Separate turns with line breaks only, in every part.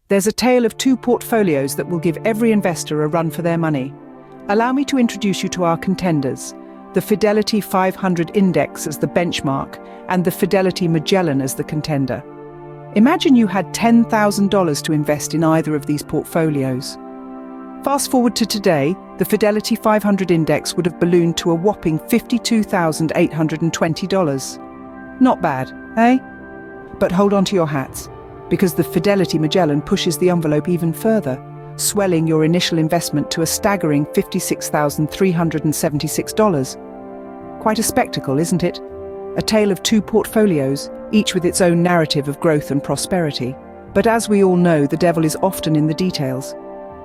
There's a tale of two portfolios that will give every investor a run for their money. Allow me to introduce you to our contenders, the Fidelity 500 Index as the benchmark and the Fidelity Magellan as the contender. Imagine you had $10,000 to invest in either of these portfolios. Fast forward to today, the Fidelity 500 Index would have ballooned to a whopping $52,820. Not bad, eh? But hold on to your hats, because the Fidelity Magellan pushes the envelope even further, swelling your initial investment to a staggering $56,376. Quite a spectacle, isn't it? A tale of two portfolios, each with its own narrative of growth and prosperity. But as we all know, the devil is often in the details.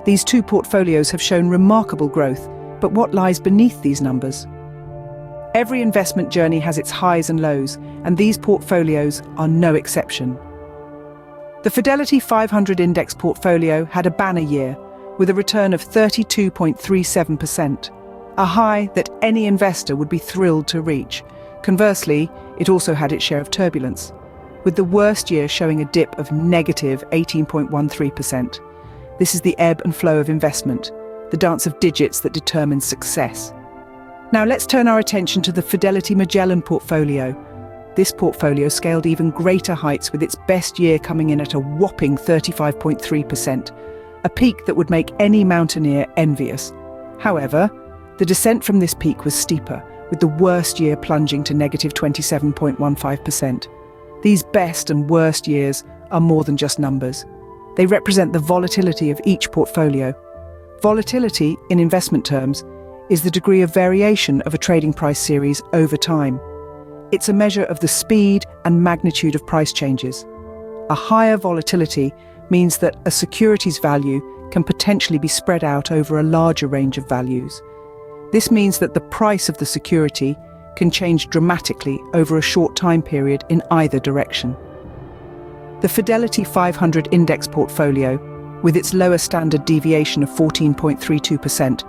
These two portfolios have shown remarkable growth, but what lies beneath these numbers? Every investment journey has its highs and lows, and these portfolios are no exception. The Fidelity 500 Index portfolio had a banner year, with a return of 32.37%, a high that any investor would be thrilled to reach. Conversely, it also had its share of turbulence, with the worst year showing a dip of negative 18.13%. This is the ebb and flow of investment, the dance of digits that determines success. Now let's turn our attention to the Fidelity Magellan portfolio. This portfolio scaled even greater heights, with its best year coming in at a whopping 35.3%, a peak that would make any mountaineer envious. However, the descent from this peak was steeper, with the worst year plunging to negative 27.15%. These best and worst years are more than just numbers. They represent the volatility of each portfolio. Volatility, in investment terms, is the degree of variation of a trading price series over time. It's a measure of the speed and magnitude of price changes. A higher volatility means that a security's value can potentially be spread out over a larger range of values. This means that the price of the security can change dramatically over a short time period in either direction. The Fidelity 500 Index portfolio, with its lower standard deviation of 14.32%,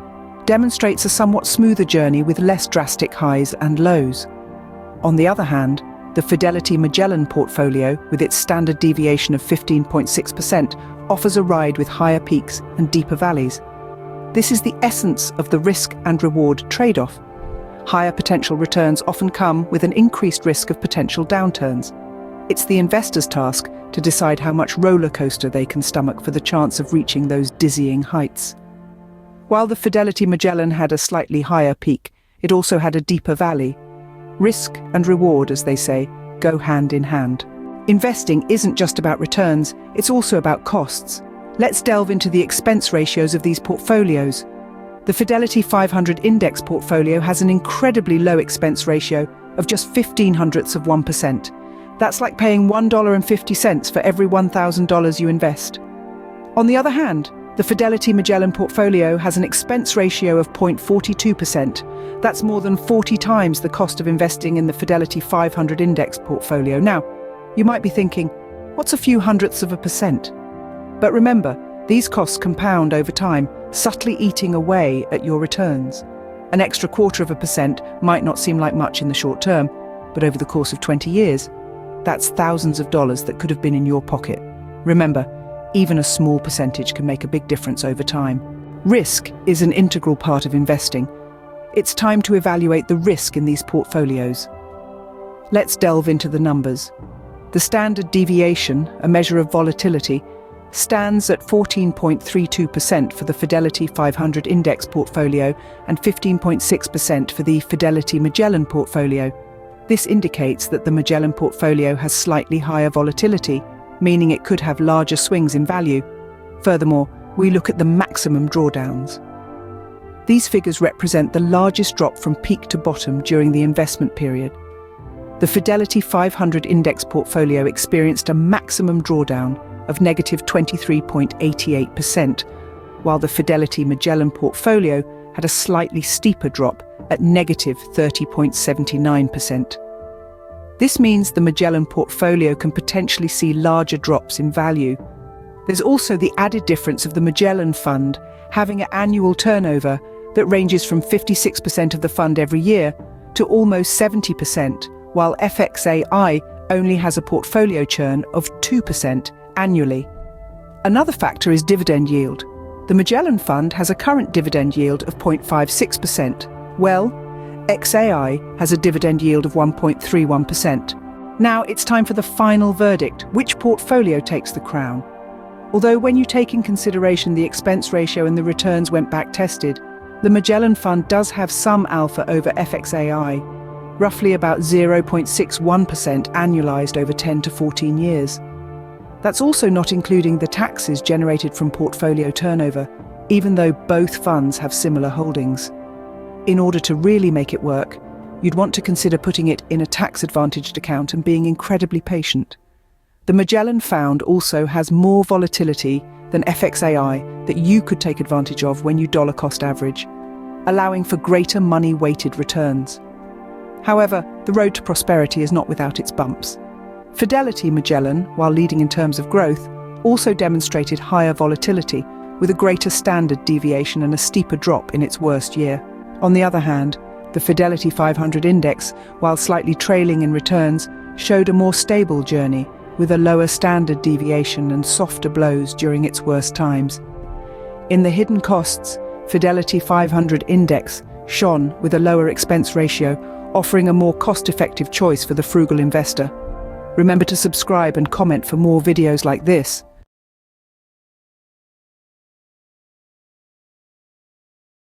demonstrates a somewhat smoother journey with less drastic highs and lows. On the other hand, the Fidelity Magellan portfolio, with its standard deviation of 15.6%, offers a ride with higher peaks and deeper valleys. This is the essence of the risk and reward trade-off. Higher potential returns often come with an increased risk of potential downturns. It's the investor's task to decide how much roller coaster they can stomach for the chance of reaching those dizzying heights. While the Fidelity Magellan had a slightly higher peak, it also had a deeper valley. Risk and reward, as they say, go hand in hand. Investing isn't just about returns, it's also about costs. Let's delve into the expense ratios of these portfolios. The Fidelity 500 Index portfolio has an incredibly low expense ratio of just 0.15%. That's like paying $1.50 for every $1,000 you invest. On the other hand, the Fidelity Magellan portfolio has an expense ratio of 0.42%. That's more than 40 times the cost of investing in the Fidelity 500 Index portfolio. Now, you might be thinking, what's a few hundredths of a percent? But remember, these costs compound over time, subtly eating away at your returns. An extra 0.25% might not seem like much in the short term, but over the course of 20 years, that's thousands of dollars that could have been in your pocket. Remember, even a small percentage can make a big difference over time. Risk is an integral part of investing. It's time to evaluate the risk in these portfolios. Let's delve into the numbers. The standard deviation, a measure of volatility, stands at 14.32% for the Fidelity 500 Index portfolio and 15.6% for the Fidelity Magellan portfolio. This indicates that the Magellan portfolio has slightly higher volatility, meaning it could have larger swings in value. Furthermore, we look at the maximum drawdowns. These figures represent the largest drop from peak to bottom during the investment period. The Fidelity 500 Index portfolio experienced a maximum drawdown of negative 23.88%, while the Fidelity Magellan portfolio had a slightly steeper drop at negative 30.79%. This means the Magellan portfolio can potentially see larger drops in value. There's also the added difference of the Magellan fund having an annual turnover that ranges from 56% of the fund every year to almost 70%, while FXAIX only has a portfolio churn of 2% annually. Another factor is dividend yield. The Magellan Fund has a current dividend yield of 0.56%, while FXAIX has a dividend yield of 1.31%. Now it's time for the final verdict. Which portfolio takes the crown? Although when you take in consideration the expense ratio and the returns went back tested, the Magellan Fund does have some alpha over FXAIX, roughly about 0.61% annualized over 10 to 14 years. That's also not including the taxes generated from portfolio turnover, even though both funds have similar holdings. In order to really make it work, you'd want to consider putting it in a tax-advantaged account and being incredibly patient. The Magellan Fund also has more volatility than FXAIX that you could take advantage of when you dollar cost average, allowing for greater money-weighted returns. However, the road to prosperity is not without its bumps. Fidelity Magellan, while leading in terms of growth, also demonstrated higher volatility, with a greater standard deviation and a steeper drop in its worst year. On the other hand, the Fidelity 500 index, while slightly trailing in returns, showed a more stable journey, with a lower standard deviation and softer blows during its worst times. In the hidden costs, Fidelity 500 index shone with a lower expense ratio, offering a more cost-effective choice for the frugal investor. Remember to subscribe and comment for more videos like this.